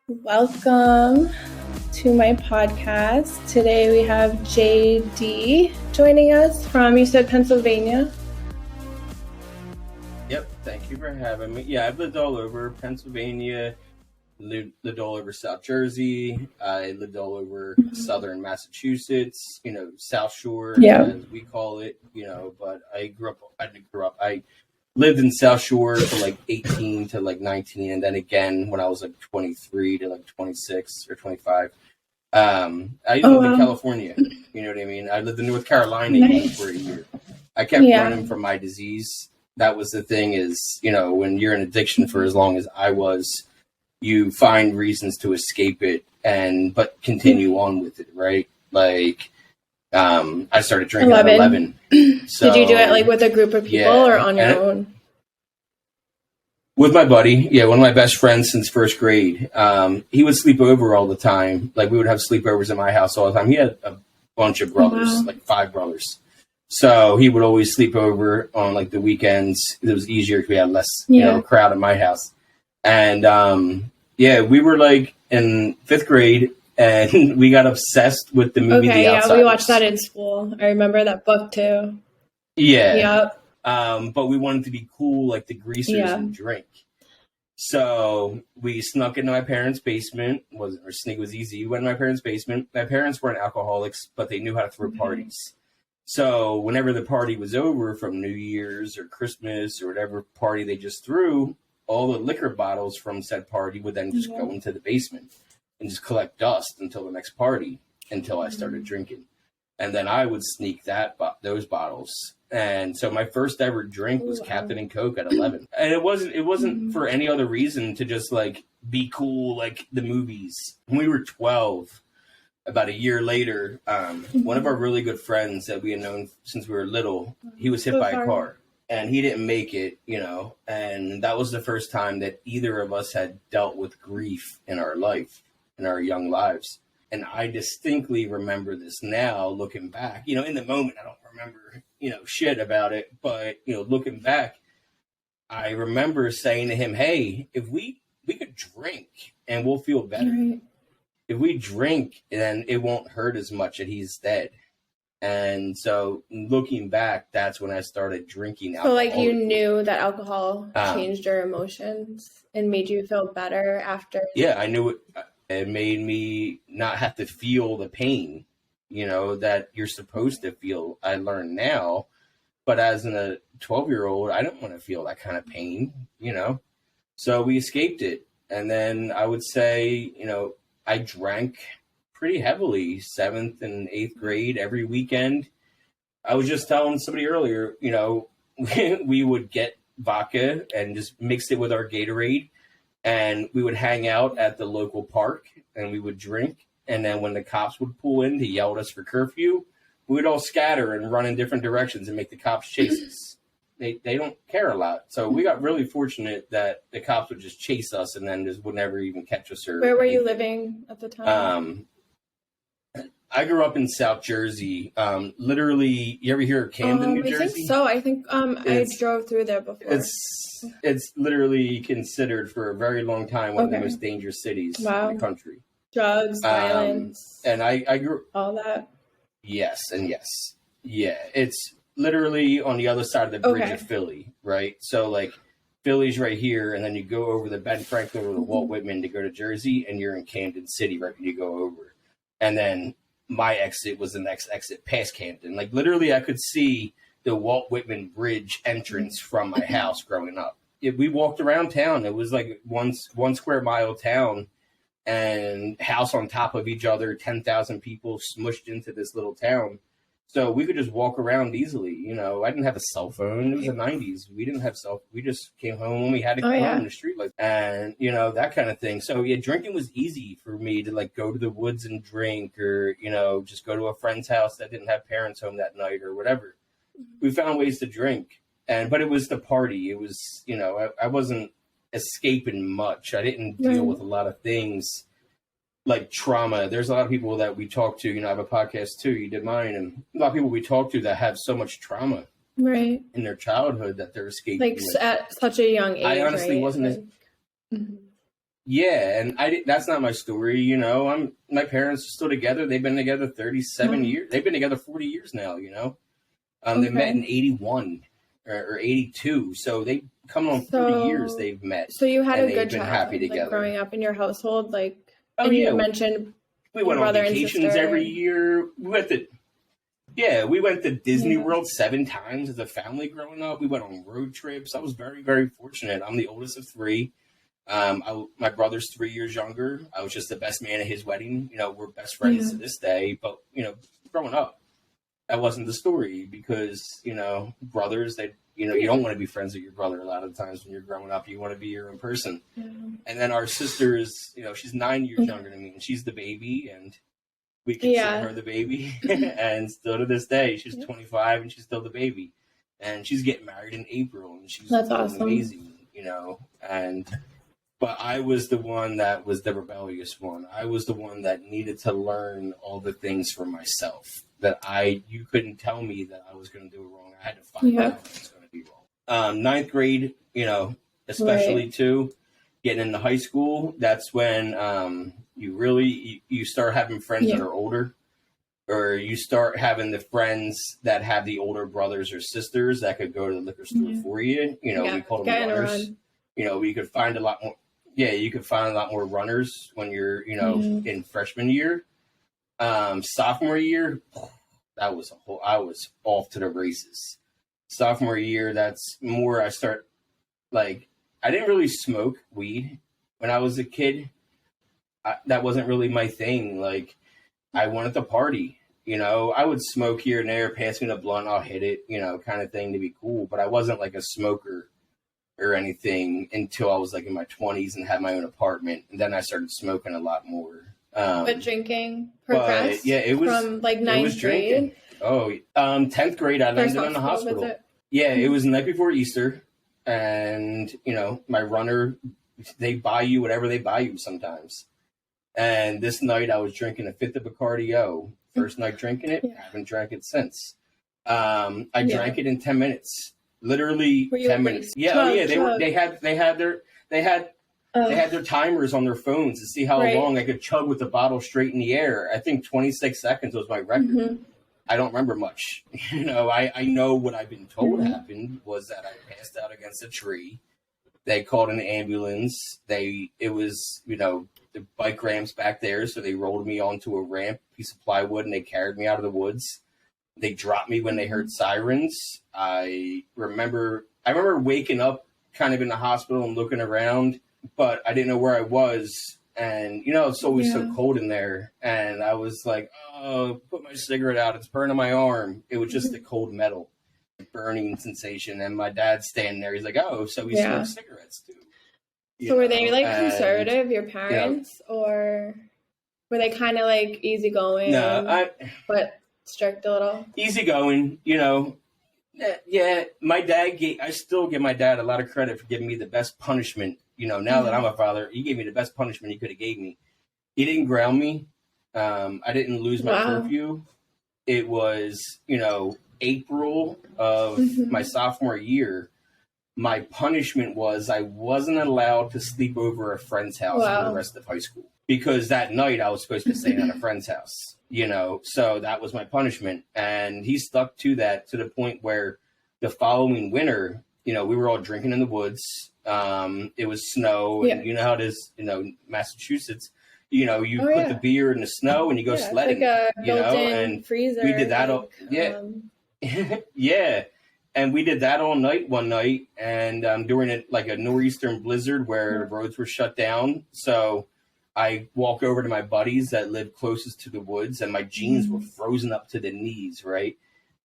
Welcome to my podcast. Today we have JD joining us from, you said Pennsylvania? Yep, thank you for having me. Yeah, I've lived all over Pennsylvania, lived all over South Jersey. I lived all over southern Massachusetts, South Shore, as we call it, but I lived in South Shore for like 18 to like 19, and then again when I was like 23 to like 26 or 25. I lived in California, you know what I mean? I lived in North Carolina even for a year. I kept running from my disease. That was the thing is, when you're in addiction for as long as I was, you find reasons to escape it but continue on with it, right? Like, I started drinking at 11. So, did you do it like with a group of people or on your own? With my buddy, one of my best friends since first grade. He would sleep over all the time. Like we would have sleepovers at my house all the time. He had a bunch of brothers, like 5 brothers. So he would always sleep over on like the weekends. It was easier because we had less, crowd at my house. And we were like in 5th grade, and we got obsessed with the movie The Outsiders. We watched that in school. I remember that book too. Yeah. But we wanted to be cool like the Greasers and drink. So we snuck into my parents' basement. Sneak was easy. We went to my parents' basement. My parents weren't alcoholics, but they knew how to throw parties. So whenever the party was over from New Year's or Christmas or whatever party they just threw, all the liquor bottles from said party would then just go into the basement and just collect dust until the next party, until I started drinking. And then I would sneak those bottles. And so my first ever drink was Captain and Coke at 11. And it wasn't for any other reason to just like be cool like the movies. When we were 12, about a year later, one of our really good friends that we had known since we were little, he was hit by a car and he didn't make it, and that was the first time that either of us had dealt with grief in our life, in our young lives. And I distinctly remember this now looking back, in the moment, I don't remember, shit about it. But, looking back, I remember saying to him, hey, if we could drink and we'll feel better. Right. If we drink, then it won't hurt as much that he's dead. And so looking back, that's when I started drinking alcohol. So like you knew that alcohol changed your emotions and made you feel better after? Yeah, I knew it. It made me not have to feel the pain, that you're supposed to feel. I learned now, but as a 12-year-old, I don't want to feel that kind of pain, So we escaped it. And then I would say, I drank pretty heavily 7th and 8th grade every weekend. I was just telling somebody earlier, we would get vodka and just mix it with our Gatorade. And we would hang out at the local park and we would drink. And then when the cops would pull in to yell at us for curfew, we would all scatter and run in different directions and make the cops chase us. They don't care a lot. So we got really fortunate that the cops would just chase us and then just would never even catch us. Where were you living at the time? I grew up in South Jersey. Literally, you ever hear of Camden, New Jersey? I think so. I think I drove through there before. It's literally considered for a very long time one of the most dangerous cities in the country. Drugs, violence. And I grew all that. Yes, and yes. Yeah, it's literally on the other side of the bridge of Philly, right? So like Philly's right here, and then you go over the Ben Franklin or the Walt Whitman to go to Jersey, and you're in Camden City right when you go over. And then my exit was the next exit past Camden. Like literally I could see the Walt Whitman Bridge entrance from my house growing up. We walked around town. It was like one square mile town and house on top of each other, 10,000 people smushed into this little town. So we could just walk around easily. I didn't have a cell phone. It was the 90s. We didn't have we just came home when we had to come home in the street, and that kind of thing. So yeah, drinking was easy for me to like go to the woods and drink, or just go to a friend's house that didn't have parents home that night or whatever. We found ways to drink, but it was the party. It was I wasn't escaping much. I didn't deal with a lot of things like trauma. There's a lot of people that we talk to, I have a podcast too, you did mine, and a lot of people we talk to that have so much trauma in their childhood that they're escaping. Like at such a young age. I honestly wasn't Yeah, and that's not my story, you know. My parents are still together. They've been together 37 years. They've been together 40 years now, you know. They met in 81 or 82. So they come on 30 years they've met. So you had a good been childhood, happy together. like growing up in your household, like, oh, and yeah. you mentioned we went on vacations every year. We went to Disney World 7 times as a family growing up. We went on road trips. I was very, very fortunate. I'm the oldest of 3. My brother's 3 years younger. I was just the best man at his wedding. You know, we're best friends to this day. But, you know, growing up, that wasn't the story because, you know, brothers, you don't want to be friends with your brother a lot of times when you're growing up. You want to be your own person. And then our sister is, you know, she's 9 years younger than me, and she's the baby, and we consider her the baby. And still to this day, she's 25 and she's still the baby. And she's getting married in April, and she's awesome. Amazing, you know. But I was the one that was the rebellious one. I was the one that needed to learn all the things for myself. You couldn't tell me that I was going to do it wrong. I had to find out what was going to be wrong. 9th grade, you know, especially too, getting into high school, that's when you start having friends that are older, or you start having the friends that have the older brothers or sisters that could go to the liquor store for you. You know, we called them runners. You know, we could find a lot more. Yeah, you could find a lot more runners when you're, you know, in freshman year. Sophomore year, I was off to the races. Sophomore year, that's more I didn't really smoke weed when I was a kid. That wasn't really my thing. Like, I wanted to party, you know. I would smoke here and there, pass me the blunt, I'll hit it, you know, kind of thing to be cool. But I wasn't like a smoker or anything until I was like in my 20s and had my own apartment. And then I started smoking a lot more. But drinking progressed it was from like 9th grade. 10th grade, I landed in the hospital. It was the night before Easter. And, you know, my runner, they buy you whatever they buy you sometimes. And this night I was drinking a 5th of Bacardi O. First night drinking it, haven't drank it since. I drank it in 10 minutes. Literally 10 minutes. They had their timers on their phones to see how long I could chug with the bottle straight in the air. I think 26 seconds was my record. I don't remember much. You know, I know what I've been told happened was that I passed out against a tree. They called an ambulance. It was, you know, the bike ramps back there, so they rolled me onto a ramp, piece of plywood, and they carried me out of the woods. They dropped me when they heard sirens. I remember waking up kind of in the hospital and looking around, but I didn't know where I was. And, you know, it's always so cold in there. And I was like, oh, put my cigarette out. It's burning my arm. It was just the cold metal, burning sensation. And my dad's standing there. He's like, oh, so he smokes cigarettes too. So were they like conservative, your parents, or were they kind of like easygoing? No, but strict a little? Easygoing, you know. Yeah, my dad I still give my dad a lot of credit for giving me the best punishment. You know, now that I'm a father, he gave me the best punishment he could have gave me. He didn't ground me. I didn't lose my curfew. It was, you know, April of my sophomore year. My punishment was I wasn't allowed to sleep over a friend's house for the rest of high school. Because that night I was supposed to be staying at a friend's house, you know, so that was my punishment. And he stuck to that to the point where the following winter, you know, we were all drinking in the woods. It was snow, and you know how it is, you know, Massachusetts, you know, you put the beer in the snow and you go sledding, like you know, and freezer, we did that all. And we did that all night one night, and during a nor'easter blizzard where the roads were shut down. So I walk over to my buddies that lived closest to the woods, and my jeans were frozen up to the knees, right?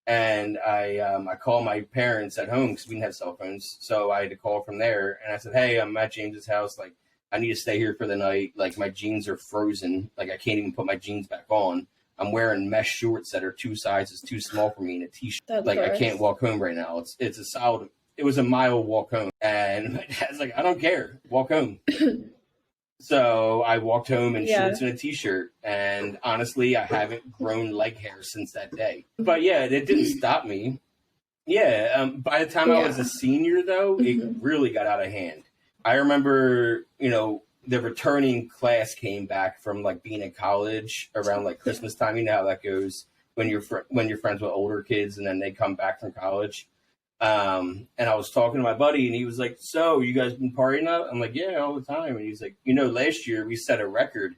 And I call my parents at home because we didn't have cell phones. So I had to call from there, and I said, hey, I'm at James's house. Like, I need to stay here for the night. Like, my jeans are frozen. Like, I can't even put my jeans back on. I'm wearing mesh shorts that are 2 sizes too small for me in a t-shirt. Like, I can't walk home right now. It was a mile walk home. And my dad's like, I don't care. Walk home. So I walked home in shorts and a t-shirt. And honestly, I haven't grown leg hair since that day. But yeah, it didn't stop me. Yeah. By the time I was a senior, though, it really got out of hand. I remember, you know, the returning class came back from like being in college around like Christmas time. You know how that goes when you're friends with older kids and then they come back from college. And I was talking to my buddy and he was like, "So you guys been partying up?" I'm like, "Yeah, all the time." And he's like, "Last year we set a record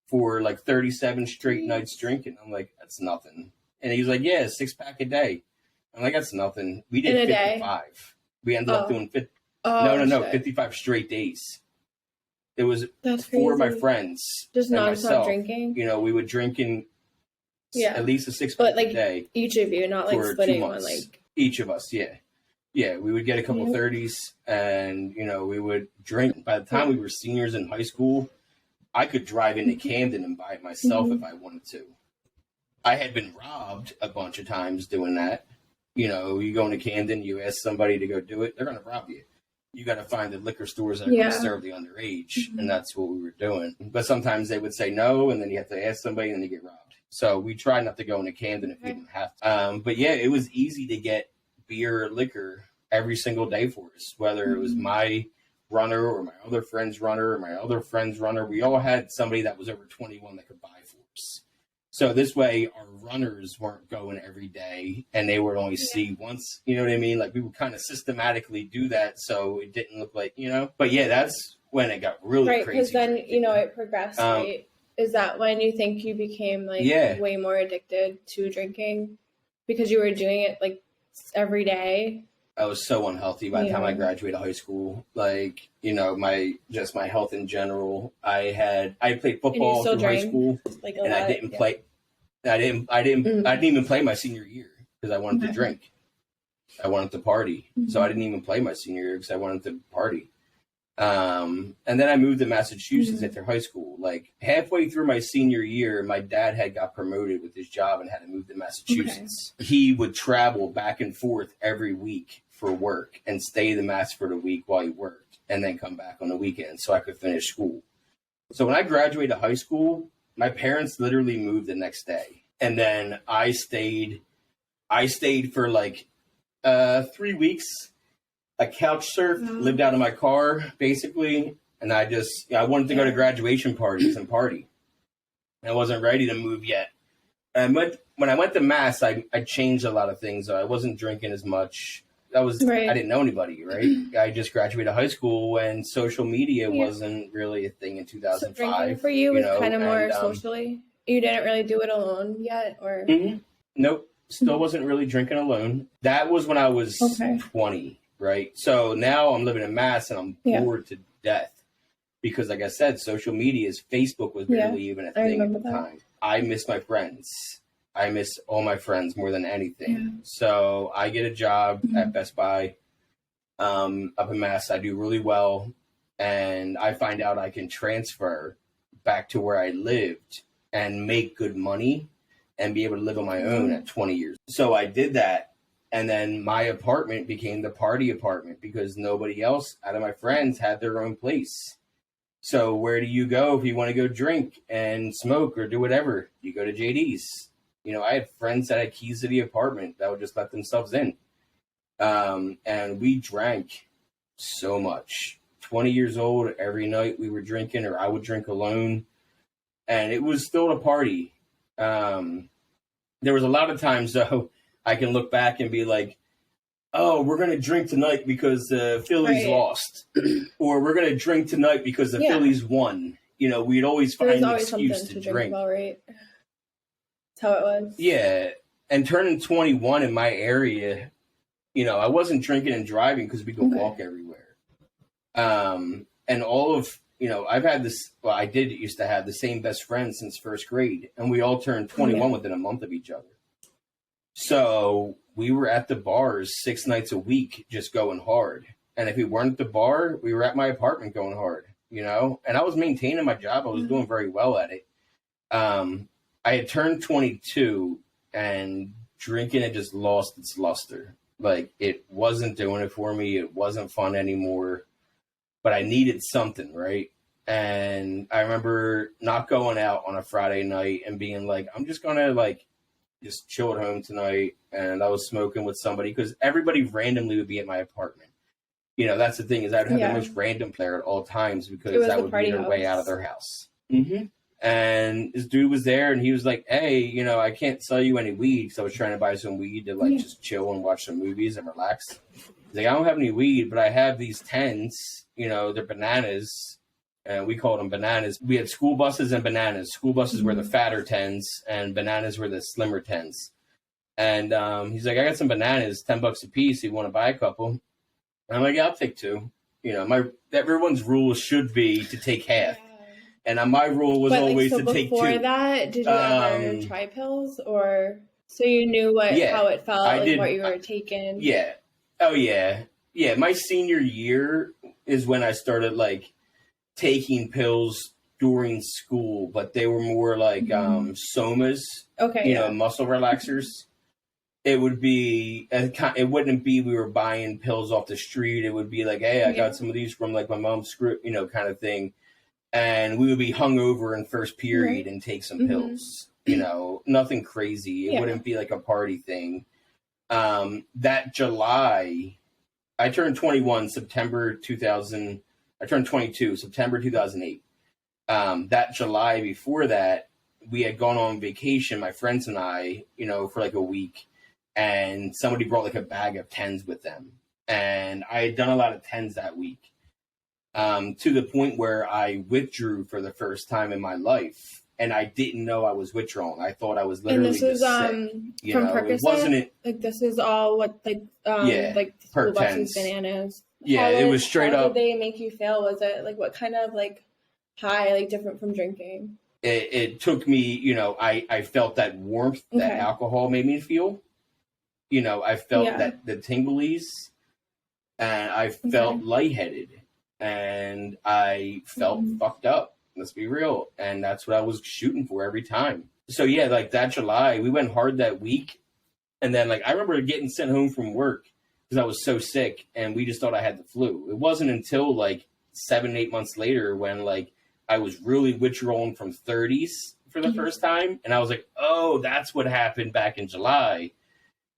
for like 37 straight nights drinking." I'm like, "That's nothing." And he was like, "Yeah, 6-pack a day." I'm like, "That's nothing." We did 55. We ended up doing 50. No, 55 straight days. It was four of my friends. Just nonstop drinking? We would drink in at least a 6-pack a day. Each of you, not like splitting one. Like each of us, yeah. Yeah, we would get a couple 30s and, we would drink. By the time we were seniors in high school, I could drive into Camden and buy it myself if I wanted to. I had been robbed a bunch of times doing that. You go into Camden, you ask somebody to go do it, they're going to rob you. You got to find the liquor stores that are going to serve the underage, and that's what we were doing. But sometimes they would say no, and then you have to ask somebody, and then you get robbed. So we tried not to go into Camden if we didn't have to. But yeah, it was easy to get beer or liquor every single day for us, whether it was my runner or my other friend's runner or my other friend's runner. We all had somebody that was over 21 that could buy for us. So this way, our runners weren't going every day, and they would only see once. You know what I mean? Like we would kind of systematically do that, so it didn't look like But yeah, that's when it got really crazy. Right, because then it progressed. Right? Is that when you think you became way more addicted to drinking because you were doing it like every day? I was so unhealthy by the time I graduated high school. Like, my health in general. I played football through high school, and I didn't play. I didn't even play my senior year because I wanted to drink. I wanted to party, so I didn't even play my senior year because I wanted to party. And then I moved to Massachusetts after high school. Like halfway through my senior year, my dad had got promoted with his job and had to move to Massachusetts. Okay. He would travel back and forth every week for work and stay in Mass for the week while he worked and then come back on the weekend so I could finish school. So when I graduated high school, my parents literally moved the next day. And then I stayed for like 3 weeks. I couch surfed, lived out of my car, basically. And I wanted to go to graduation parties and party. I wasn't ready to move yet. And when I went to Mass, I changed a lot of things. I wasn't drinking as much. I didn't know anybody, right? I just graduated high school when social media wasn't really a thing in 2005. So drinking for you was kind of more socially? You didn't really do it alone yet? Or Nope. Still wasn't really drinking alone. That was when I was 20, right? So now I'm living in Mass and I'm bored to death because, like I said, social media, Facebook was barely even a thing at the time. I miss my friends. I miss all my friends more than anything. Yeah. So I get a job at Best Buy up in Mass. I do really well. And I find out I can transfer back to where I lived and make good money and be able to live on my own at 20 years. So I did that. And then my apartment became the party apartment because nobody else out of my friends had their own place. So where do you go if you want to go drink and smoke or do whatever? You go to JD's. I had friends that had keys to the apartment that would just let themselves in. And we drank so much. 20 years old, every night we were drinking, or I would drink alone. And it was still a party. There was a lot of times, though, I can look back and be like, oh, we're going to drink tonight because the Phillies lost. Or we're going to drink tonight because the Phillies won. We'd always find an excuse to drink. About, right? That's how it was. Yeah. And turning 21 in my area, I wasn't drinking and driving because we could walk everywhere. And all of, I've had this, I used to have the same best friend since first grade. And we all turned 21 within a month of each other. So we were at the bars 6 nights a week, just going hard. And if we weren't at the bar, we were at my apartment going hard, and I was maintaining my job. I was doing very well at it. I had turned 22 and drinking had just lost its luster. Like it wasn't doing it for me. It wasn't fun anymore, but I needed something. Right. And I remember not going out on a Friday night and being like, I'm just going to just chill at home tonight. And I was smoking with somebody because everybody randomly would be at my apartment. You know, that's the thing, is I would have the most random player at all times because that would be their way out of their house. Mm-hmm. And this dude was there, and he was like, hey, you know, I can't sell you any weed because I was trying to buy some weed to, like, just chill and watch some movies and relax. He's like, I don't have any weed, but I have these 10s. You know, they're bananas. And we called them bananas. We had school buses and bananas. School buses were the fatter 10s, and bananas were the slimmer 10s. And he's like, I got some bananas, $10 a piece. You want to buy a couple? And I'm like, yeah, I'll take 2. You know, everyone's rule should be to take half. And my rule was always to take 2. Before that, did you ever try pills, or so you knew how it felt, what you were taking? Yeah. Oh yeah. Yeah. My senior year is when I started like taking pills during school, but they were more like somas. Okay. You know, muscle relaxers. It would be. It wouldn't be we were buying pills off the street. It would be like, hey, I got some of these from like my mom's script, you know, kind of thing. And we would be hungover in first period and take some pills. You know, nothing crazy. It wouldn't be like a party thing. That July, I turned 21, September 2000. I turned 22, September 2008. That July before that, we had gone on vacation, my friends and I, you know, for like a week. And somebody brought like a bag of 10s with them. And I had done a lot of 10s that week. To the point where I withdrew for the first time in my life, and I didn't know I was withdrawing. I thought I was literally sick. You from know, Percocet? It wasn't. Like this is all what like school buses, bananas. Yeah, it was straight up. How did they make you feel? Was it like what kind of like high, like different from drinking? It took me. You know, I felt that warmth that alcohol made me feel. You know, I felt that the tinglies, and I felt lightheaded. And I felt fucked up. Let's be real. And that's what I was shooting for every time. So yeah, like that July, we went hard that week. And then like, I remember getting sent home from work because I was so sick and we just thought I had the flu. It wasn't until like 7-8 months later when like I was really withdrawing from 30s for the first time. And I was like, oh, that's what happened back in July.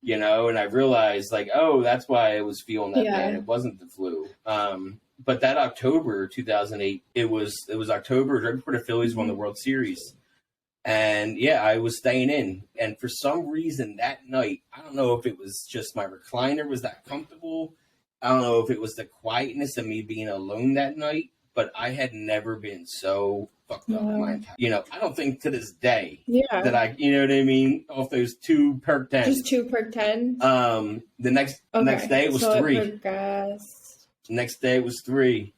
You know, and I realized like, oh, that's why I was feeling that bad. It wasn't the flu. But that October 2008, it was October right before the Phillies won the World Series. And yeah, I was staying in. And for some reason that night, I don't know if it was just my recliner was that comfortable. I don't know if it was the quietness of me being alone that night, but I had never been so fucked up in my entire, you know, I don't think to this day that I, you know what I mean? Off those 2 perk 10s. Just 2 perk 10s? The next day it was 3. Next day it was 3.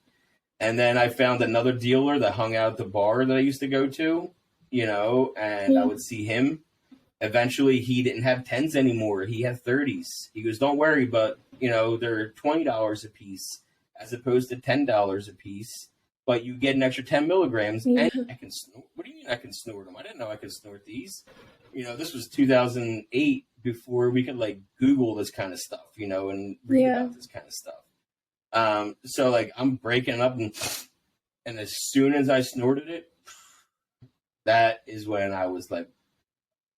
And then I found another dealer that hung out at the bar that I used to go to, you know, and I would see him. Eventually he didn't have 10s anymore. He had 30s. He goes, don't worry, but, you know, they're $20 a piece as opposed to $10 a piece. But you get an extra 10 milligrams and I can snort. What do you mean I can snort them? I didn't know I could snort these. You know, this was 2008 before we could like Google this kind of stuff, you know, and read about this kind of stuff. So like I'm breaking up and as soon as I snorted it, that is when I was like,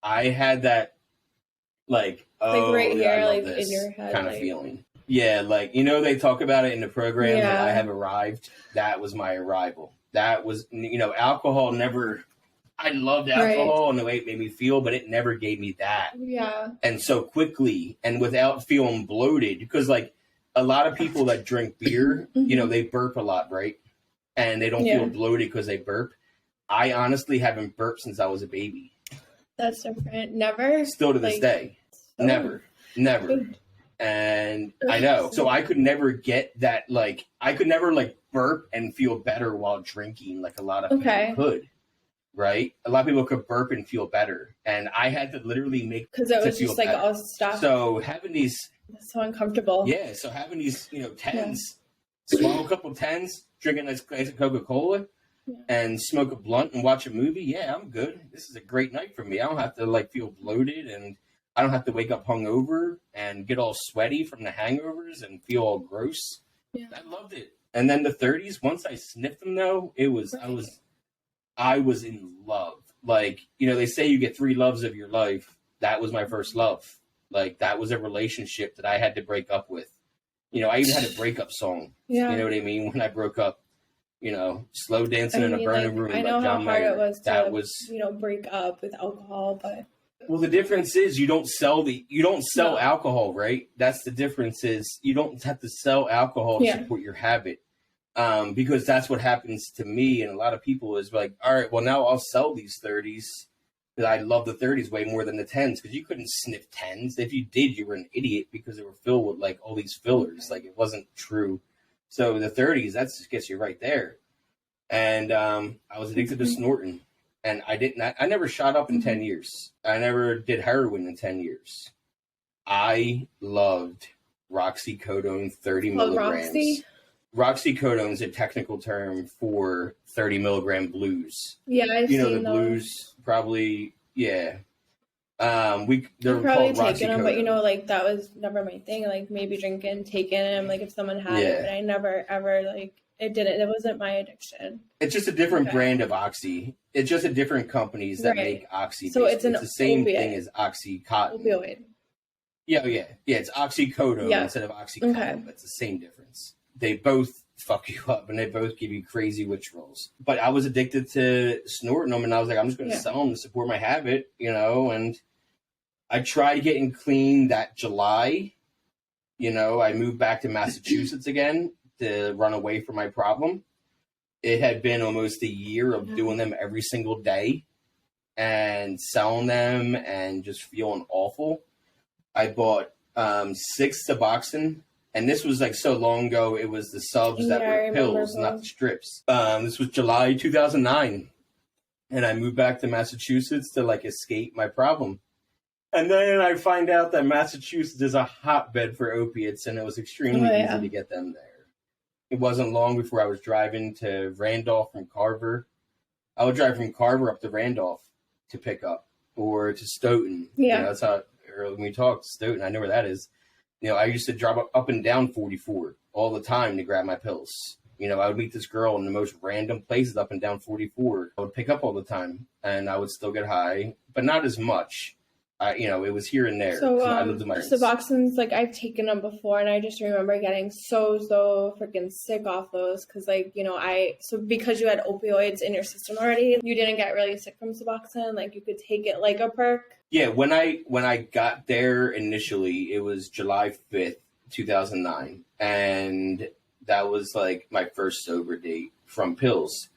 I had that like, oh, right here, like this in your head kind of feeling. Yeah. Like, you know, they talk about it in the program that I have arrived. That was my arrival. That was, you know, alcohol never, I loved alcohol and the way it made me feel, but it never gave me that. Yeah. And so quickly and without feeling bloated, because like, a lot of people that drink beer, you know, they burp a lot, right? And they don't feel bloated because they burp. I honestly haven't burped since I was a baby. That's different. Never? Still to this day. Never. Good. And I know. So I could never get that, like, I could never, like, burp and feel better while drinking like a lot of people could. Right? A lot of people could burp and feel better. And I had to literally make because it was just like all stuff. So having these... That's so uncomfortable. Yeah, so having these, you know, 10s, swallow a couple 10s, drink a nice glass of Coca-Cola, and smoke a blunt and watch a movie, yeah, I'm good. This is a great night for me. I don't have to, like, feel bloated, and I don't have to wake up hungover and get all sweaty from the hangovers and feel all gross. Yeah. I loved it. And then the 30s, once I sniffed them, though, it was, I was in love. Like, you know, they say you get 3 loves of your life. That was my first love. Like, that was a relationship that I had to break up with. You know, I even had a breakup song. Yeah. You know what I mean? When I broke up, you know, Slow Dancing in a Burning Room. I know by John how hard Mayer. it was that to, you know, break up with alcohol, but. Well, the difference is you don't sell alcohol, right? That's the difference is you don't have to sell alcohol to support your habit. Because that's what happens to me and a lot of people is like, all right, well, now I'll sell these 30s because I love the 30s way more than the 10s because you couldn't sniff 10s. If you did, you were an idiot because they were filled with like all these fillers. Like it wasn't true. So the 30s, that just gets you right there. And I was addicted to snorting. And I never shot up in 10 years. I never did heroin in 10 years. I loved Roxycodone 30 milligrams. Roxycodone is a technical term for 30 milligram blues. Yeah, I've seen the those. Blues, probably, yeah. They're probably taking them, but you know, like that was never my thing. Like maybe drinking, taking them, like if someone had it, but I never ever like it didn't. It wasn't my addiction. It's just a different brand of Oxy. It's just a different companies that make Oxy. So it's the same thing as Oxycontin. Opioid. Yeah. It's Oxycodone instead of Oxycontin, but it's the same difference. They both fuck you up and they both give you crazy withdrawals. But I was addicted to snorting them and I was like, I'm just going to sell them to support my habit, you know, and I tried getting clean that July. You know, I moved back to Massachusetts again to run away from my problem. It had been almost a year of doing them every single day and selling them and just feeling awful. I bought 6 Suboxone, and this was like so long ago. It was the subs that were pills, not the strips. This was July 2009, and I moved back to Massachusetts to like escape my problem. And then I find out that Massachusetts is a hotbed for opiates, and it was extremely easy to get them there. It wasn't long before I was driving to Randolph from Carver. I would drive from Carver up to Randolph to pick up, or to Stoughton. Yeah. You know, that's how early when we talked, Stoughton, I know where that is. You know, I used to drive up and down 44 all the time to grab my pills. You know, I would meet this girl in the most random places up and down 44. I would pick up all the time, and I would still get high, but not as much. You know, it was here and there. So, I lived in my Suboxones, like, I've taken them before, and I just remember getting so freaking sick off those, because, like, you know, so because you had opioids in your system already, you didn't get really sick from Suboxone, like, you could take it like a perk. Yeah, when I got there initially, it was July 5th, 2009, and that was, like, my first sober date from pills.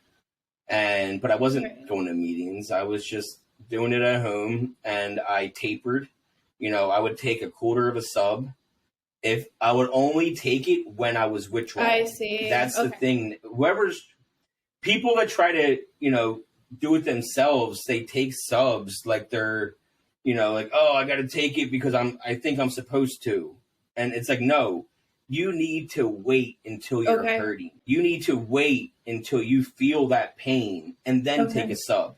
But I wasn't going to meetings, I was just doing it at home, and I tapered. You know, I would take a quarter of a sub. If I would only take it when I was withdrawing. I see. That's the thing. People that try to, you know, do it themselves, they take subs like they're, you know, like, oh, I got to take it because I think I'm supposed to. And it's like, no, you need to wait until you're hurting. You need to wait until you feel that pain and then take a sub.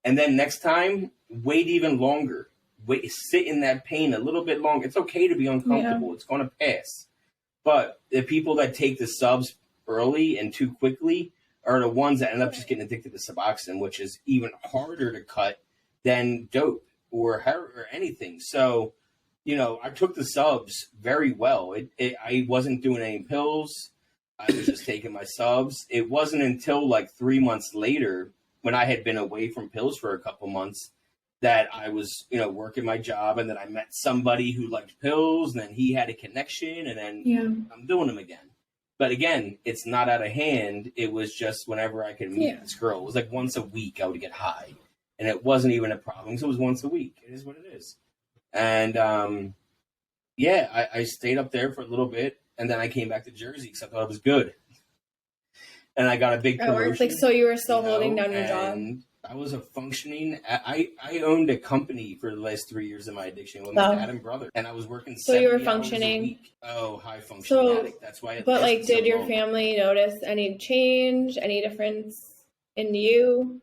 And then next time, wait even longer. Sit in that pain a little bit longer. It's okay to be uncomfortable. Yeah. It's going to pass. But the people that take the subs early and too quickly are the ones that end up just getting addicted to Suboxone, which is even harder to cut than dope or anything. So, you know, I took the subs very well. I wasn't doing any pills. I was just taking my subs. It wasn't until like 3 months later, when I had been away from pills for a couple months, that I was, you know, working my job, and then I met somebody who liked pills, and then he had a connection, and then I'm doing them again. But again, it's not out of hand. It was just whenever I could meet this girl. It was like once a week I would get high, and it wasn't even a problem. So it was once a week. It is what it is. And I stayed up there for a little bit, and then I came back to Jersey because I thought it was good. And I got a big promotion. Like, so you were still holding down your job? I was a functioning. I owned a company for the last 3 years of my addiction with my dad and brother, and I was working. So you were functioning. High functioning addict. That's why. But like, did your family notice any change, any difference in you?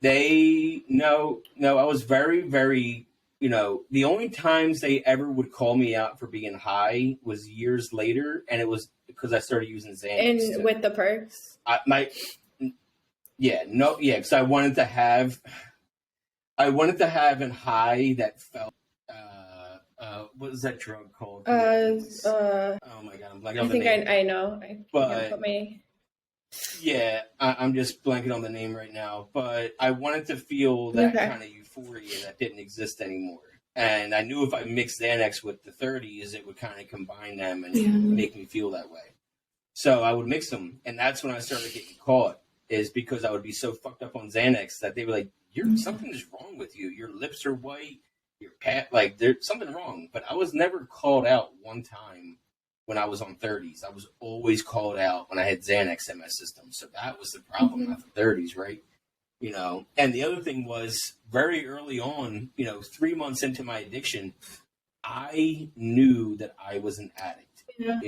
No. I was very, very. You know, the only times they ever would call me out for being high was years later, and it was because I started using Xanax. And with the perks? Because I wanted to have a high that felt what is that drug called? Oh my god, I'm blanking I on the think name. I know. But yeah, I'm just blanking on the name right now. But I wanted to feel that kind of euphoria that didn't exist anymore. And I knew if I mixed Xanax with the 30s, it would kind of combine them and make me feel that way. So I would mix them. And that's when I started getting caught, is because I would be so fucked up on Xanax that they were like, something's wrong with you. Your lips are white. Like, there's something wrong. But I was never called out one time when I was on 30s. I was always called out when I had Xanax in my system. So that was the problem after 30s, right? And the other thing was very early on, 3 months into my addiction, I knew that I was an addict. Yeah.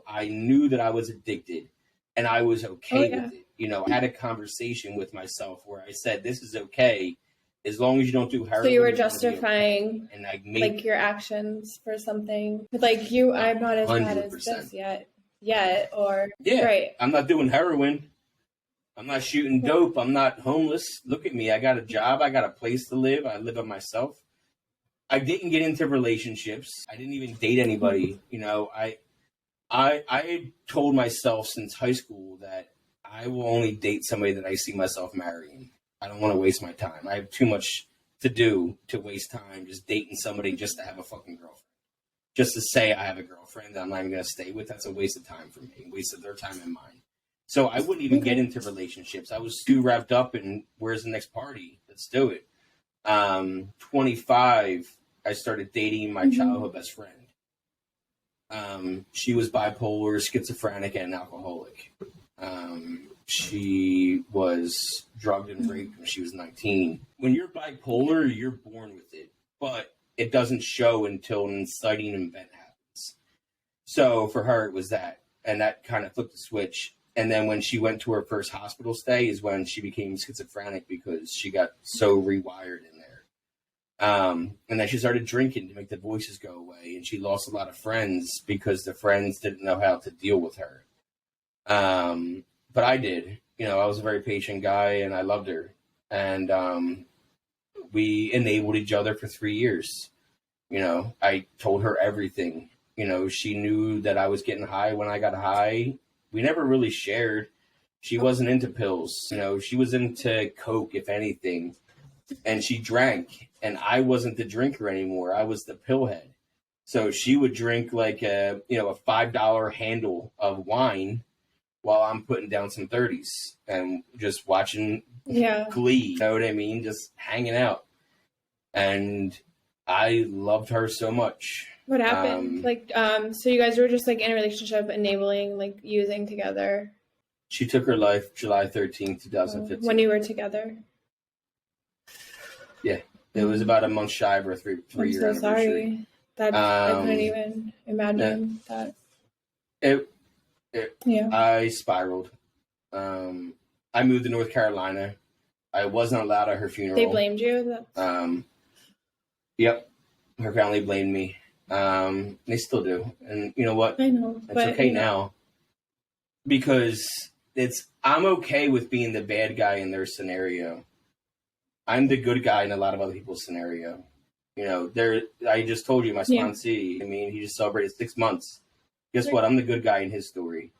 I knew that I was addicted and I was okay with it. I had a conversation with myself where I said, this is okay as long as you don't do heroin. So you were justifying and like your actions for something. Like I'm not as 100%. Bad as this yet, or right. I'm not doing heroin. I'm not shooting dope. I'm not homeless. Look at me. I got a job. I got a place to live. I live by myself. I didn't get into relationships. I didn't even date anybody. I told myself since high school that I will only date somebody that I see myself marrying. I don't want to waste my time. I have too much to do to waste time just dating somebody just to have a fucking girlfriend. Just to say I have a girlfriend that I'm not even going to stay with, that's a waste of time for me. A waste of their time and mine. So I wouldn't even get into relationships. I was too wrapped up in where's the next party? Let's do it. 25, I started dating my childhood best friend. She was bipolar, schizophrenic, and an alcoholic. She was drugged and raped when she was 19. When you're bipolar, you're born with it, but it doesn't show until an inciting event happens. So for her, it was that, and that kind of flipped the switch. And then when she went to her first hospital stay is when she became schizophrenic because she got so rewired in there. And then she started drinking to make the voices go away. And she lost a lot of friends because the friends didn't know how to deal with her. But I did. I was a very patient guy and I loved her. And we enabled each other for 3 years. I told her everything. She knew that I was getting high when I got high. We never really shared. She wasn't into pills. She was into Coke, if anything. And she drank. And I wasn't the drinker anymore. I was the pillhead. So she would drink like a $5 handle of wine while I'm putting down some 30s and just watching Glee. You know what I mean? Just hanging out. And I loved her so much. What happened? So you guys were just like in a relationship, enabling, like using together. She took her life July 13th, 2015. When you were together? Yeah. It was about a month shy of her three-year anniversary. Sorry. I couldn't even imagine that. I spiraled. I moved to North Carolina. I wasn't allowed at her funeral. They blamed you? Yep. Her family blamed me. They still do. And you know what? I know. It's okay now. Because I'm okay with being the bad guy in their scenario. I'm the good guy in a lot of other people's scenario. I just told you my sponsee. He just celebrated 6 months. Guess what? I'm the good guy in his story.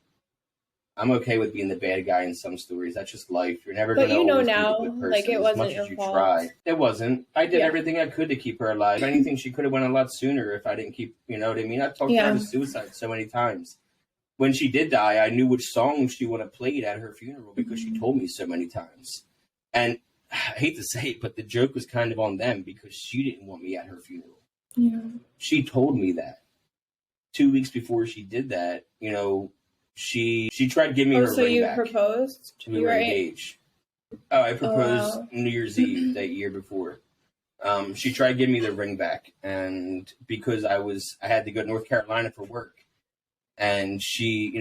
I'm okay with being the bad guy in some stories. That's just life. You're never going to always now, be the good person like it wasn't as much your as you fault. try. It wasn't. I did everything I could to keep her alive. If anything, she could have went a lot sooner if I didn't keep. You know what I mean? I talked her to suicide so many times. When she did die, I knew which songs she would have played at her funeral because she told me so many times. And I hate to say it, but the joke was kind of on them because she didn't want me at her funeral. Yeah. She told me that 2 weeks before she did that. She tried to give me her ring back. So you proposed? We were engaged. Oh, I proposed New Year's Eve that year before. She tried to give me the ring back, and because I had to go to North Carolina for work, and she,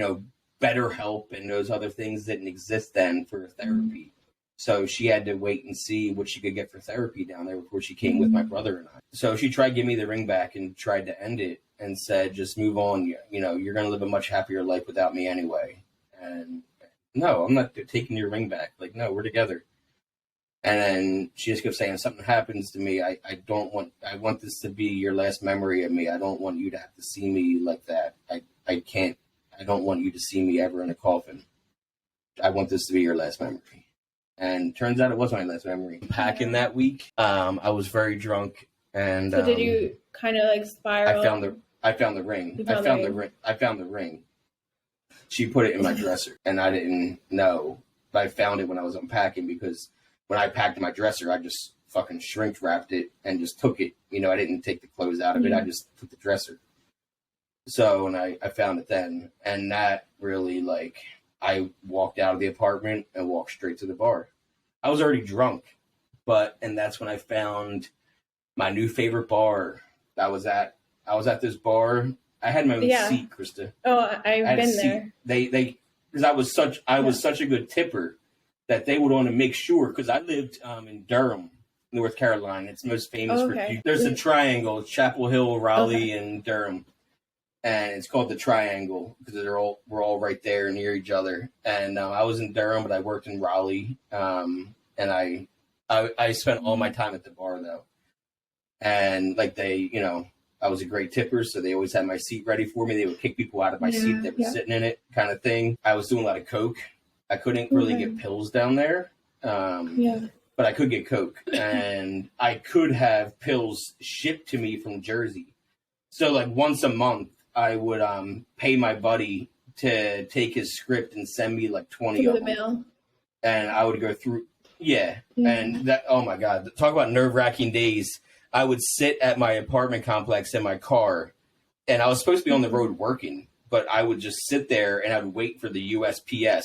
BetterHelp and those other things didn't exist then for therapy. So she had to wait and see what she could get for therapy down there before she came with my brother and I. So she tried to give me the ring back and tried to end it and said, just move on. You're going to live a much happier life without me anyway. And no, I'm not taking your ring back. Like, no, we're together. And then she just kept saying, something happens to me. I want this to be your last memory of me. I don't want you to have to see me like that. I don't want you to see me ever in a coffin. I want this to be your last memory. And turns out it was my last memory. Packing that week, I was very drunk. And so did you kind of like spiral? I found the ring. I found the ring. She put it in my dresser, and I didn't know. But I found it when I was unpacking, because when I packed my dresser, I just fucking shrink wrapped it and just took it. You know, I didn't take the clothes out of it. I just took the dresser. So, and I found it then. And that really, like, I walked out of the apartment and walked straight to the bar. I was already drunk, and that's when I found my new favorite bar. I was at this bar. I had my own seat, Krista. Oh, I've been there. They because I was such a good tipper that they would want to make sure, because I lived in Durham, North Carolina. It's most famous for. There's a triangle: Chapel Hill, Raleigh, and Durham, and it's called the Triangle because we're all right there near each other. And I was in Durham, but I worked in Raleigh, and I spent all my time at the bar though, and like I was a great tipper, so they always had my seat ready for me. They would kick people out of my seat that was sitting in it, kind of thing. I was doing a lot of coke. I couldn't really get pills down there, but I could get coke, and I could have pills shipped to me from Jersey. So, like, once a month, I would pay my buddy to take his script and send me like 20 of them. Mail. And I would go through, and that, oh my God, talk about nerve-wracking days. I would sit at my apartment complex in my car, and I was supposed to be on the road working, but I would just sit there and I would wait for the USPS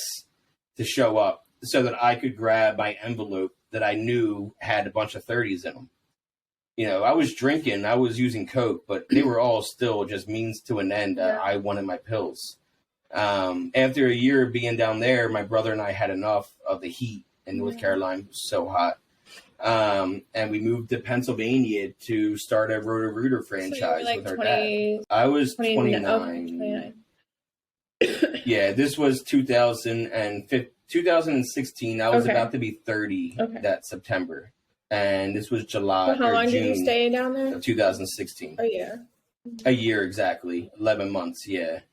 to show up so that I could grab my envelope that I knew had a bunch of 30s in them. You know, I was drinking, I was using coke, but they were all still just means to an end. I wanted my pills. After a year of being down there, my brother and I had enough of the heat in North Carolina. It was so hot. And we moved to Pennsylvania to start a Roto-Rooter franchise with our dad. I was 29. Okay, 29. Yeah, this was 2016. I was about to be 30 that September. And this was July. So how long did you stay down there? Of 2016. A year. A year, exactly. 11 months, and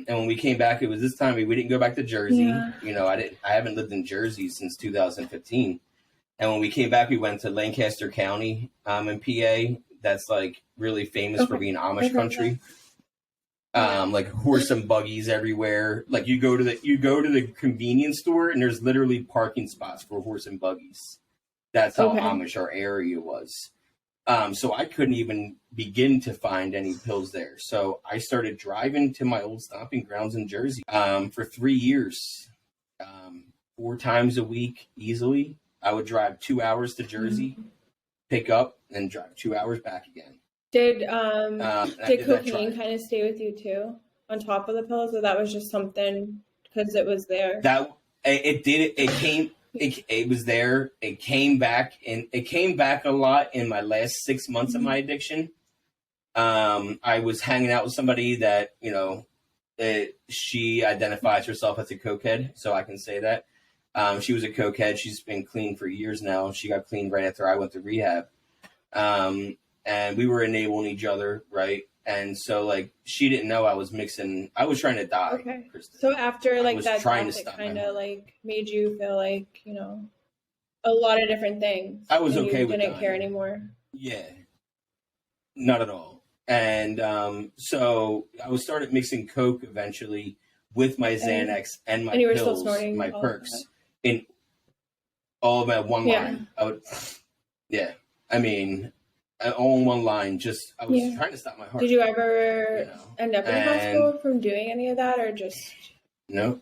when we came back, it was this time we didn't go back to Jersey. Yeah. You know, I haven't lived in Jersey since 2015. And when we came back, we went to Lancaster County in PA. That's like really famous for being Amish country. Like horse and buggies everywhere. Like you go to the convenience store and there's literally parking spots for horse and buggies. That's how Amish our area was. So I couldn't even begin to find any pills there. So I started driving to my old stomping grounds in Jersey for 3 years, 4 times a week easily. I would drive 2 hours to Jersey, pick up, and drive 2 hours back again. Did cocaine kind of stay with you too, on top of the pills, or that was just something because it was there? It did. It came. It was there. It came back, and it came back a lot in my last 6 months of my addiction. I was hanging out with somebody that she identifies herself as a cokehead, so I can say that. She was a cokehead. She's been clean for years now. She got clean right after I went to rehab. And we were enabling each other, right? And so, like, she didn't know I was mixing. I was trying to die. Okay. So after, like, that death, it kind of, like, made you feel like, a lot of different things. I was okay with that. You didn't care anymore. Yeah. Not at all. And so I started mixing coke eventually with my Xanax and my pills, still snorting my perks. In all of them at one line. I mean, all in one line. Just I was trying to stop my heart. Did you ever end up in the hospital from doing any of that, or just no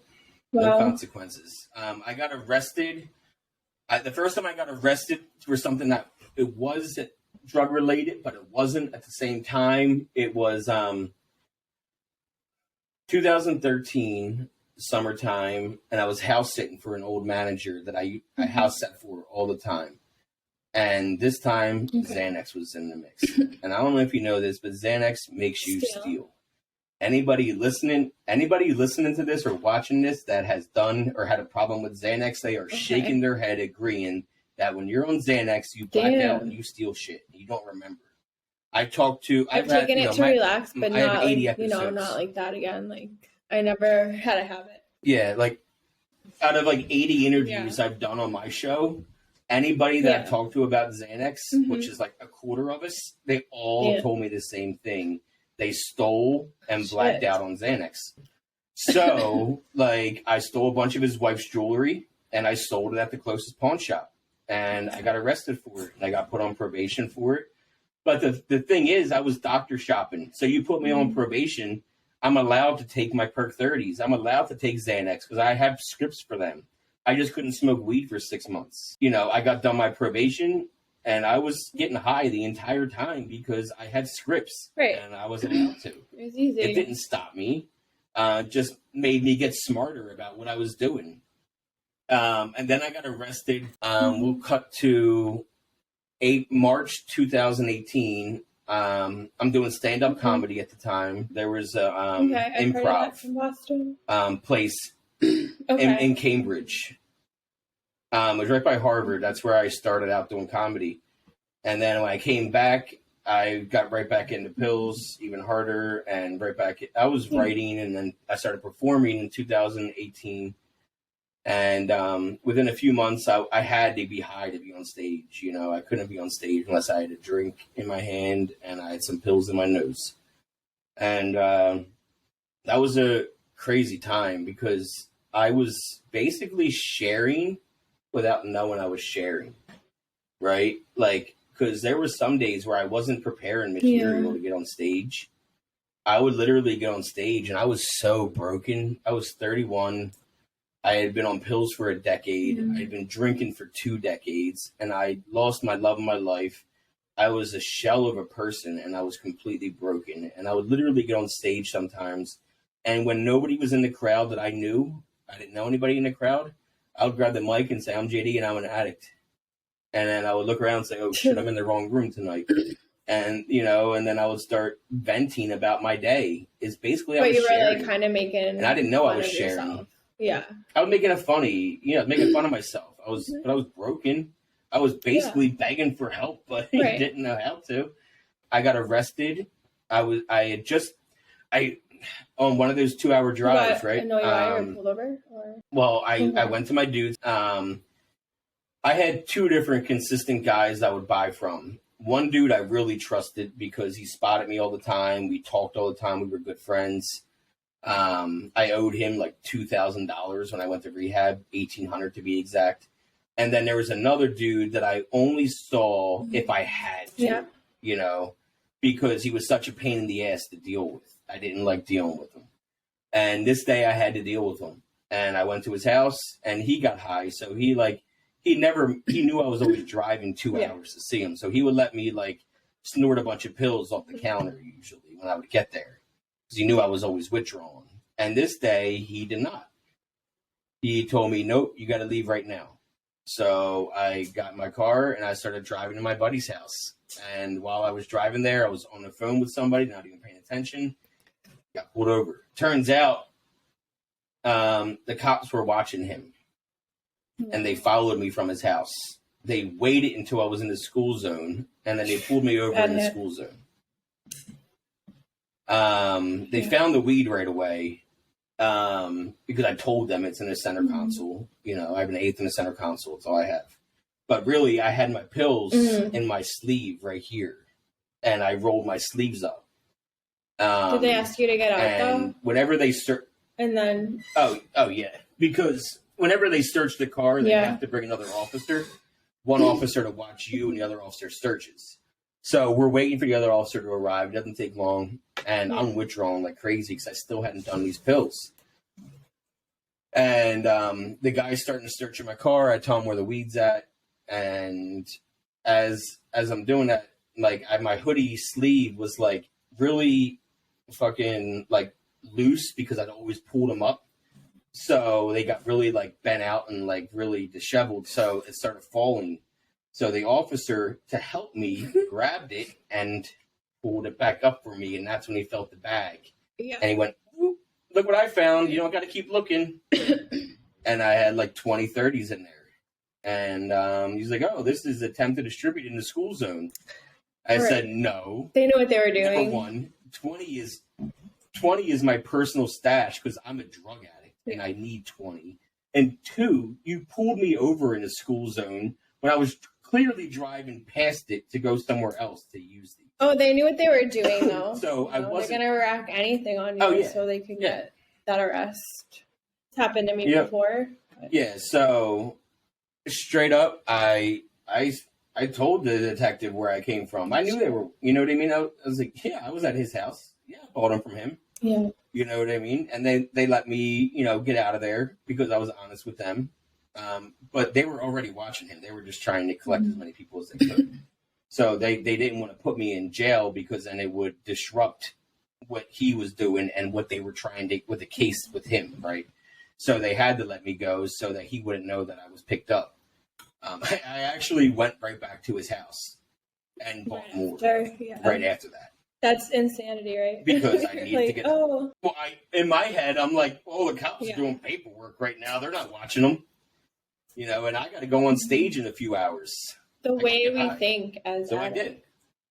consequences? I got arrested. The first time I got arrested for something that it was drug related, but it wasn't at the same time. It was 2013 summertime, and I was house sitting for an old manager that I house sat for all the time. And this time, Xanax was in the mix. And I don't know if you know this, but Xanax makes you steal. Anybody listening to this or watching this that has done or had a problem with Xanax, they are shaking their head agreeing that when you're on Xanax, you black out and you steal shit. You don't remember. I've taken it to relax, but not like, not like that again. Like, I never had a habit. Yeah, like out of like 80 interviews I've done on my show, anybody that I've talked to about Xanax, which is like a quarter of us, they all told me the same thing. They stole and blacked out on Xanax. So, like, I stole a bunch of his wife's jewelry, and I sold it at the closest pawn shop. And I got arrested for it, and I got put on probation for it. But the thing is, I was doctor shopping. So you put me on probation, I'm allowed to take my Perk 30s. I'm allowed to take Xanax because I have scripts for them. I just couldn't smoke weed for 6 months. I got done my probation, and I was getting high the entire time because I had scripts. Right. And I wasn't allowed to. It was easy. It didn't stop me. Just made me get smarter about what I was doing. And then I got arrested. We'll cut to March 2018. I'm doing stand-up comedy at the time. There was a improv from Boston. Place in Cambridge. It was right by Harvard. That's where I started out doing comedy. And then when I came back, I got right back into pills, even harder, and right back. I was writing, and then I started performing in 2018. And within a few months, I had to be high to be on stage. I couldn't be on stage unless I had a drink in my hand and I had some pills in my nose. And that was a crazy time because I was basically sharing without knowing I was sharing, right? Like, because there were some days where I wasn't preparing material to get on stage. I would literally get on stage and I was so broken. I was 31. I had been on pills for a decade. I had been drinking for 2 decades, and I lost my love of my life. I was a shell of a person, and I was completely broken. And I would literally get on stage sometimes, and when nobody was in the crowd that I knew, I didn't know anybody in the crowd, I would grab the mic and say, "I'm JD, and I'm an addict." And then I would look around and say, "Oh shit, I'm in the wrong room tonight." And, and then I would start venting about my day. It's basically I was sharing. But you were like kind of making, and I didn't know I was sharing. Yourself. Yeah. I was making it funny, making fun of myself. I was broken. I was basically begging for help, but I didn't know how to. I got arrested. On one of those 2-hour drives, right? No, you pulled over? Or? Well, I went to my dudes. I had 2 different consistent guys I would buy from. One dude I really trusted because he spotted me all the time. We talked all the time. We were good friends. I owed him like $2,000 when I went to rehab, $1,800 to be exact. And then there was another dude that I only saw if I had to, because he was such a pain in the ass to deal with. I didn't like dealing with him. And this day I had to deal with him. And I went to his house and he got high. So he knew I was always driving 2 hours to see him. So he would let me like snort a bunch of pills off the counter usually when I would get there. Because he knew I was always withdrawing. And this day, he did not. He told me, "Nope, you got to leave right now." So I got in my car and I started driving to my buddy's house. And while I was driving there, I was on the phone with somebody, not even paying attention. Got pulled over. Turns out the cops were watching him. And they followed me from his house. They waited until I was in the school zone. And then they pulled me over in the school zone. They found the weed right away because I told them it's in the center console. I have an 1/8 in the center console. That's all I have. But really, I had my pills in my sleeve right here, and I rolled my sleeves up. Did they ask you to get out, though? Whenever they search... And then... Oh, yeah. Because whenever they search the car, they have to bring another officer. One officer to watch you, and the other officer searches. So we're waiting for the other officer to arrive. It doesn't take long. And I'm withdrawing like crazy because I still hadn't done these pills. And the guy's starting to search in my car. I tell him where the weed's at. And as I'm doing that, like my hoodie sleeve was like really fucking like loose because I'd always pulled them up. So they got really like bent out and like really disheveled. So it started falling. So the officer, to help me, grabbed it and pulled it back up for me. And that's when he felt the bag. Yeah. And he went, look what I found. You don't got to keep looking. And I had like 20 30s in there. And he's like, oh, this is attempt to distribute in the school zone. I said, no. They knew what they were doing. Number one, 20 is my personal stash because I'm a drug addict and I need 20. And 2, you pulled me over in a school zone when I was clearly driving past it to go somewhere else to use these. Oh, they knew what they were doing, though. So I wasn't. They're going to rack anything on you so they can get that arrest. It's happened to me before. But. Yeah, so straight up, I told the detective where I came from. I knew they were, you know what I mean? I was like, yeah, I was at his house. Yeah, I bought them from him. Yeah. You know what I mean? And they let me, get out of there because I was honest with them. But they were already watching him. They were just trying to collect as many people as they could. So they didn't want to put me in jail because then it would disrupt what he was doing and what they were trying to, with the case with him, right? So they had to let me go so that he wouldn't know that I was picked up. I actually went right back to his house and bought more right after that. That's insanity, right? Because I needed to get. Well, in my head, I'm like, the cops are doing paperwork right now. They're not watching them, and I got to go on stage in a few hours. The way we think as I did.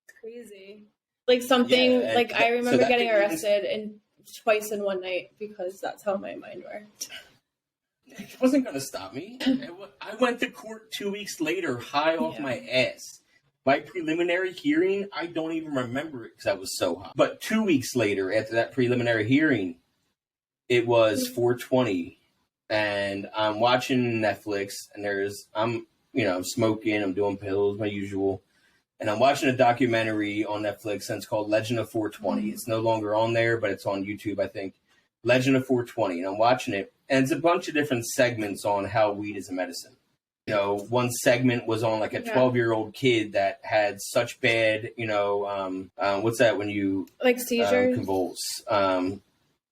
It's crazy. Like something like I remember getting arrested twice in one night because that's how my mind worked. It wasn't going to stop me. I went to court 2 weeks later, high off my ass. My preliminary hearing, I don't even remember it because I was so high. But 2 weeks later, after that preliminary hearing, it was 420, and I'm watching Netflix, and I'm smoking, I'm doing pills, my usual, and I'm watching a documentary on Netflix, and it's called Legend of 420. It's no longer on there, but it's on YouTube, I think. Legend of 420, and I'm watching it, and it's a bunch of different segments on how weed is a medicine. One segment was on like a 12-year-old kid that had such bad, what's that when you like seizures, convulse,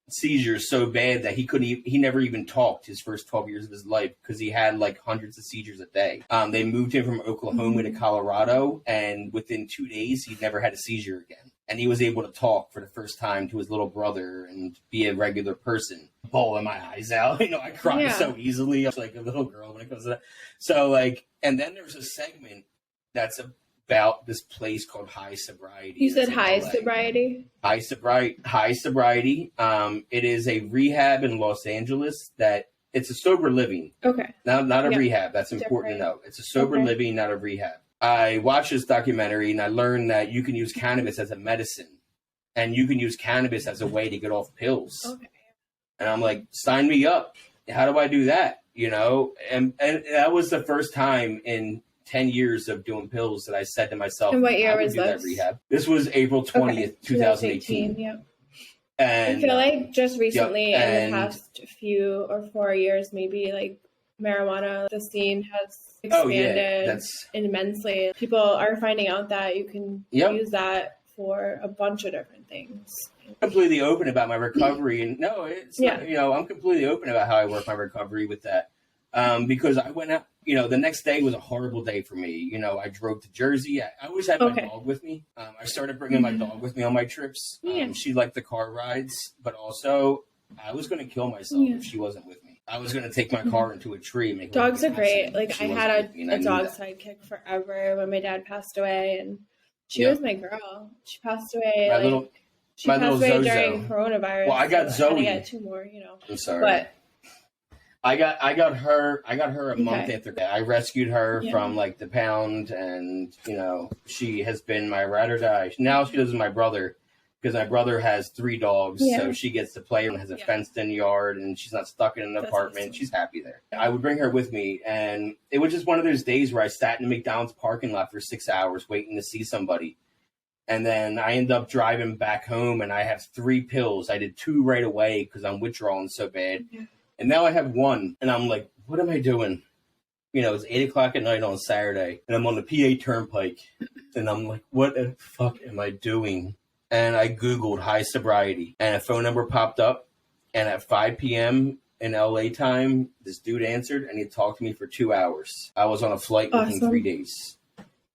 seizures so bad that he never even talked his first 12 years of his life because he had like hundreds of seizures a day. They moved him from Oklahoma to Colorado, and within 2 days, he never had a seizure again. And he was able to talk for the first time to his little brother and be a regular person. Bawling my eyes out. I cry so easily. I'm like a little girl when it comes to that. So and then there's a segment that's about this place called High Sobriety. You said High Sobriety? High Sobriety. It is a rehab in Los Angeles it's a sober living. Okay. Not a rehab. That's important to know. It's a sober living, not a rehab. I watched this documentary and I learned that you can use cannabis as a medicine and you can use cannabis as a way to get off pills. Okay. And I'm like, sign me up. How do I do that? And that was the first time in 10 years of doing pills that I said to myself, and what year was this? That rehab. This was April 20th, 2018. Yeah. And I feel like just recently in the past few or 4 years, maybe like marijuana, the scene has expanded immensely. People are finding out that you can use that for a bunch of different things. I'm completely open about my recovery, and I'm completely open about how I work my recovery with that. Because I went out, the next day was a horrible day for me. I drove to Jersey. I always had my dog with me. I started bringing my dog with me on my trips. She liked the car rides, but also I was going to kill myself if she wasn't with me. I was going to take my car into a tree. And make dogs are great. Like I had a dog sidekick forever when my dad passed away, and she was my girl. She passed away. She passed away Zozo. During coronavirus. Well, I got Zoe. I got 2 more. I'm sorry. But I got her a month after that. I rescued her from like the pound, and she has been my ride or die. Now she lives with my brother because my brother has 3 dogs, so she gets to play and has a fenced-in yard, and she's not stuck in an apartment. Awesome. She's happy there. I would bring her with me, and it was just one of those days where I sat in the McDonald's parking lot for 6 hours waiting to see somebody. And then I end up driving back home, and I have 3 pills. I did 2 right away because I'm withdrawing so bad. Yeah. And now I have 1, and I'm like, what am I doing? It's 8 o'clock at night on Saturday, and I'm on the PA Turnpike, and I'm like, what the fuck am I doing? And I Googled High Sobriety, and a phone number popped up, and at 5 p.m. in LA time, this dude answered, and he talked to me for 2 hours. I was on a flight within 3 days.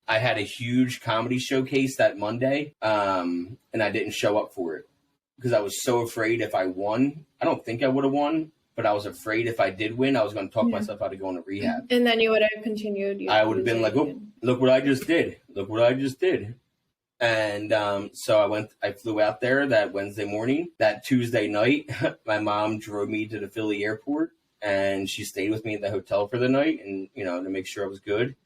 I had a huge comedy showcase that Monday, and I didn't show up for it because I was so afraid if I won. I don't think I would have won, but I was afraid if I did win, I was going to talk myself out of going to rehab. And then you would have continued. I would have been like, oh, look what I just did. Look what I just did. And so I flew out there that Wednesday morning. That Tuesday night, my mom drove me to the Philly airport, and she stayed with me at the hotel for the night, and, you know, to make sure I was good.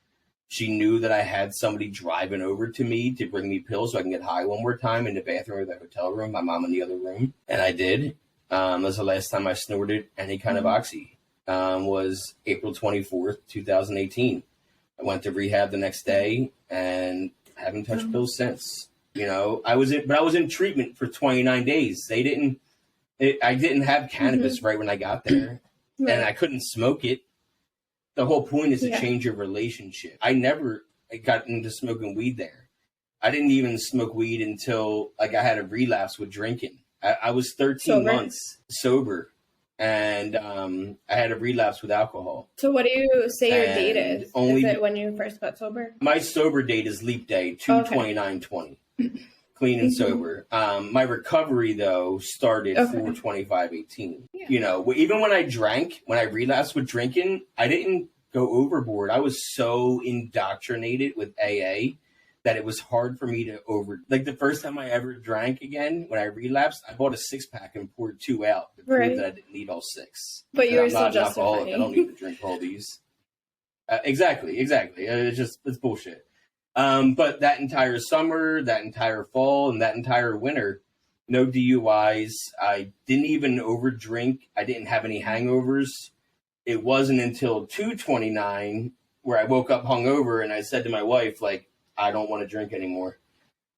She knew that I had somebody driving over to me to bring me pills so I can get high one more time in the bathroom of the hotel room, my mom in the other room. And I did. That was the last time I snorted any kind of oxy. Was April 24th, 2018. I went to rehab the next day and haven't touched pills since. You know, I was in treatment for 29 days. I didn't have cannabis right when I got there, and I couldn't smoke it. The whole point is to change your relationship. I never got into smoking weed there. I didn't even smoke weed until like I had a relapse with drinking. I was 13 months sober, and I had a relapse with alcohol. So what do you say your date is? Is it when you first got sober? My sober date is leap day, 2/29/20. Clean and sober. My recovery, though, started 4/25/18. Yeah. You know, even when I drank, when I relapsed with drinking, I didn't go overboard. I was so indoctrinated with AA that it was hard for me to like the first time I ever drank again, when I relapsed, I bought a 6-pack and poured 2 out to prove that I didn't need all 6. But you were still justifying. I don't need to drink all these. Exactly. It's bullshit. But that entire summer, that entire fall, and that entire winter, no DUIs. I didn't even overdrink. I didn't have any hangovers. It wasn't until 2/29 where I woke up hungover and I said to my wife, like, I don't want to drink anymore,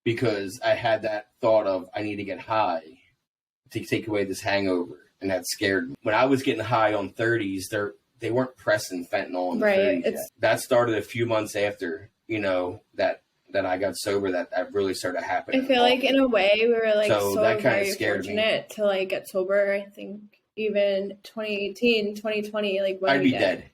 because I had that thought of I need to get high to take away this hangover, and that scared me. When I was getting high on 30s, they weren't pressing fentanyl on the 30s yet. That started a few months after, you know, that I got sober, that really started happening. I feel like in a way we were like so that kind of scared fortunate me to like get sober. I think even 2018, 2020, like when I'd be dead.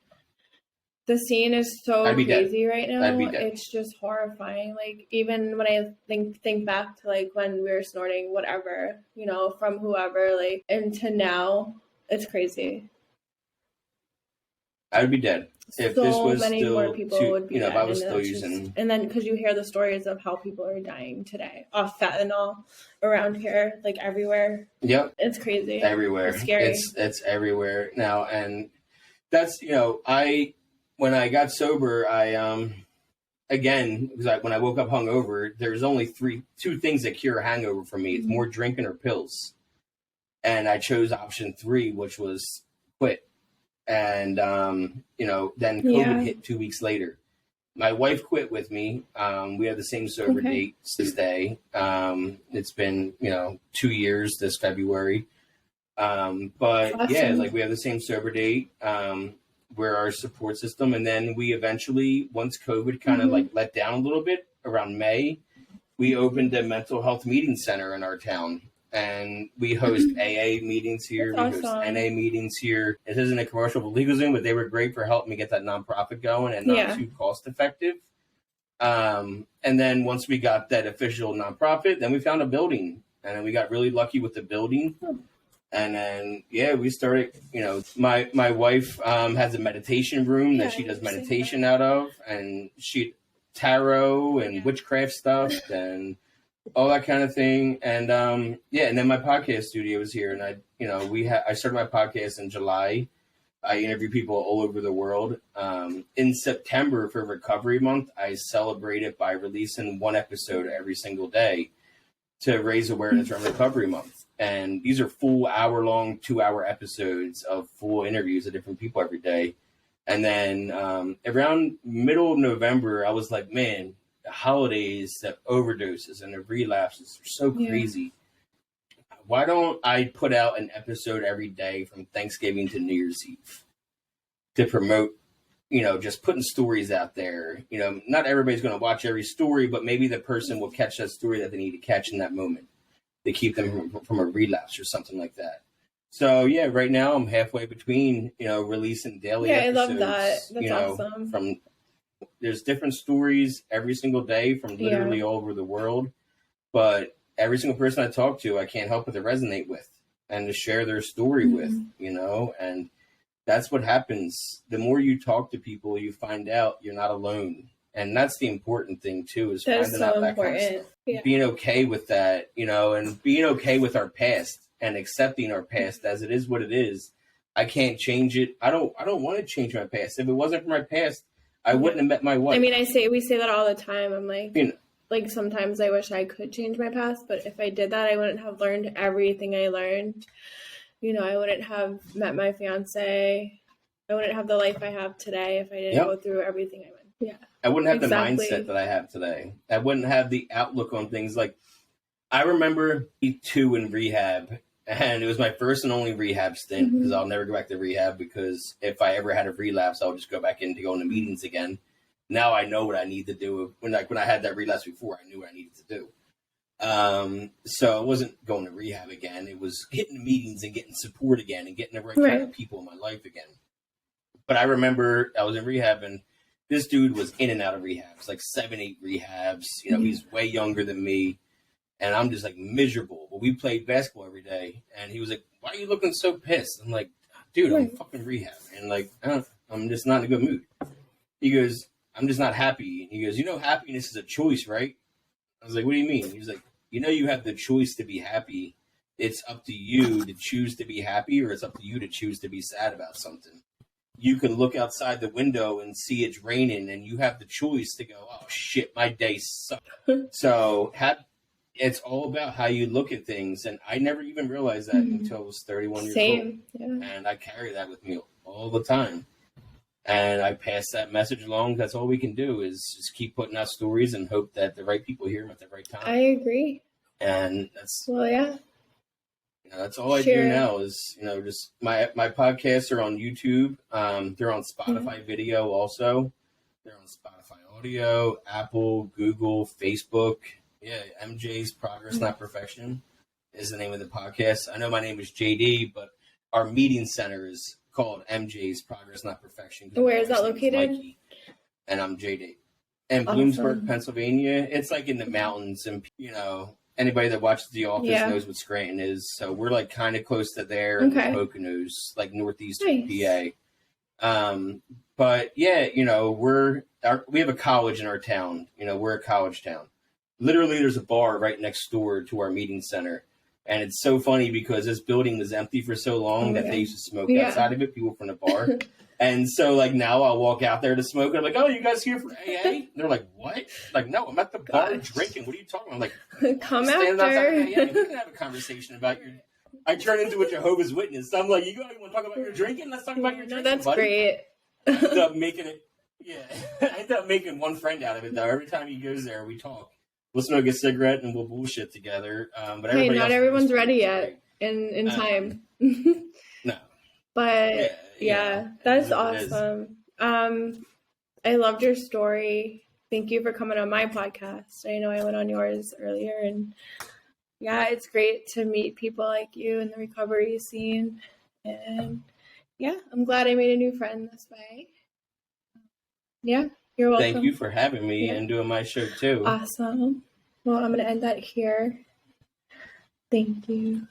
The scene is so crazy right now. It's just horrifying. Like even when I think back to like when we were snorting whatever, you know, from whoever, like, and to now, it's crazy. I would be dead. If so this was many still more people would be dead. If I was still using... And then because you hear the stories of how people are dying today off fentanyl around here, like everywhere. Yep. It's crazy. Everywhere. It's scary. It's everywhere now. And that's, you know, when I got sober, again, because when I woke up hungover, there's only two things that cure a hangover for me. It's more drinking or pills. And I chose option 3, which was quit. And, you know, then COVID hit 2 weeks later. My wife quit with me. We have the same sober date this day. It's been, you know, 2 years this February. But awesome. Like we have the same sober date. We're our support system. And then we eventually, once COVID kind of like let down a little bit around May, we opened a mental health meeting center in our town. And we host AA meetings here. That's we awesome. host NA meetings here. It isn't a commercial for LegalZoom, but they were great for helping me get that nonprofit going and not too cost effective. And then once we got that official nonprofit, then we found a building. And then we got really lucky with the building. And then, we started, you know, my wife has a meditation room that she does meditation out of. And she tarot and witchcraft stuff and all that kind of thing. And and then my podcast studio is here. And I started my podcast in July. I interview people all over the world. In September for Recovery Month, I celebrate it by releasing one episode every single day to raise awareness around Recovery Month. And these are full hour-long, 2-hour episodes of full interviews of different people every day. And then around middle of November, I was like, man, the holidays, the overdoses, and the relapses are so crazy. Why don't I put out an episode every day from Thanksgiving to New Year's Eve to promote, you know, just putting stories out there. You know, not everybody's going to watch every story, but maybe the person will catch that story that they need to catch in that moment to keep them from a relapse or something like that. So, right now I'm halfway between, you know, releasing daily episodes. I love that. That's awesome. There's different stories every single day from literally all over the world. But every single person I talk to, I can't help but to resonate with and to share their story with, you know, and that's what happens. The more you talk to people, you find out you're not alone. And that's the important thing too, is that finding out that kind of stuff. Yeah. Being okay with that, you know, and being okay with our past and accepting our past as it is what it is. I can't change it. I don't want to change my past. If it wasn't for my past, I wouldn't have met my wife. I mean, we say that all the time. I'm like, you know, like sometimes I wish I could change my past, but if I did that, I wouldn't have learned everything I learned. You know, I wouldn't have met my fiance. I wouldn't have the life I have today if I didn't go through everything I went. Yeah. I wouldn't have the mindset that I have today. I wouldn't have the outlook on things. Like, I remember E2 in rehab, and it was my first and only rehab stint because I'll never go back to rehab, because if I ever had a relapse, I'll just go back in to go into meetings again. Now I know what I need to do. When I had that relapse before, I knew what I needed to do. So it wasn't going to rehab again. It was hitting the meetings and getting support again and getting the right kind of people in my life again. But I remember I was in rehab, and this dude was in and out of rehabs, like 7-8 rehabs. You know, he's way younger than me. And I'm just like miserable. But we played basketball every day. And he was like, "Why are you looking so pissed?" I'm like, "Dude, I'm fucking rehab. And like, I'm just not in a good mood." He goes, "I'm just not happy." And he goes, "You know, happiness is a choice, right?" I was like, "What do you mean?" He was like, "You know, you have the choice to be happy. It's up to you to choose to be happy, or it's up to you to choose to be sad about something. You can look outside the window and see it's raining, and you have the choice to go, 'Oh shit, my day sucks.'" So it's all about how you look at things. And I never even realized that until I was 31 years old. Yeah. And I carry that with me all the time. And I pass that message along. That's all we can do, is just keep putting out stories and hope that the right people hear them at the right time. I agree. And that's, well, yeah. You know, that's all I do now is, you know, just my podcasts are on YouTube. They're on Spotify video also. They're on Spotify audio, Apple, Google, Facebook. Yeah, MJ's Progress Not Perfection is the name of the podcast. I know my name is JD, but our meeting center is called MJ's Progress Not Perfection. Where is that located? Mikey, and I'm JD. In Bloomsburg, Pennsylvania. It's like in the mountains, and you know, anybody that watches The Office knows what Scranton is. So we're like kind of close to there in the Poconos, like northeastern PA. But yeah, you know, we have a college in our town. You know, we're a college town. Literally, there's a bar right next door to our meeting center. And it's so funny because this building was empty for so long that they used to smoke outside of it, people from the bar. And so, like, now I'll walk out there to smoke. And I'm like, "Oh, you guys here for AA?" And they're like, "What?" Like, "No, I'm at the bar drinking. What are you talking about?" I'm like, "Come after." We can have a conversation about your... I turn into a Jehovah's Witness. So I'm like, "You guys want to talk about your drinking? Let's talk about your drinking." That's great. I end up making it... Yeah. I end up making one friend out of it, though. Every time he goes there, we talk. We'll smoke a cigarette and we'll bullshit together. But hey, not everyone's ready yet in time. No. But yeah, that's awesome. I loved your story. Thank you for coming on my podcast. I know I went on yours earlier, and yeah, it's great to meet people like you in the recovery scene. And yeah, I'm glad I made a new friend this way. Yeah. You're welcome. Thank you for having me and doing my show too. Awesome. Well, I'm going to end that here. Thank you.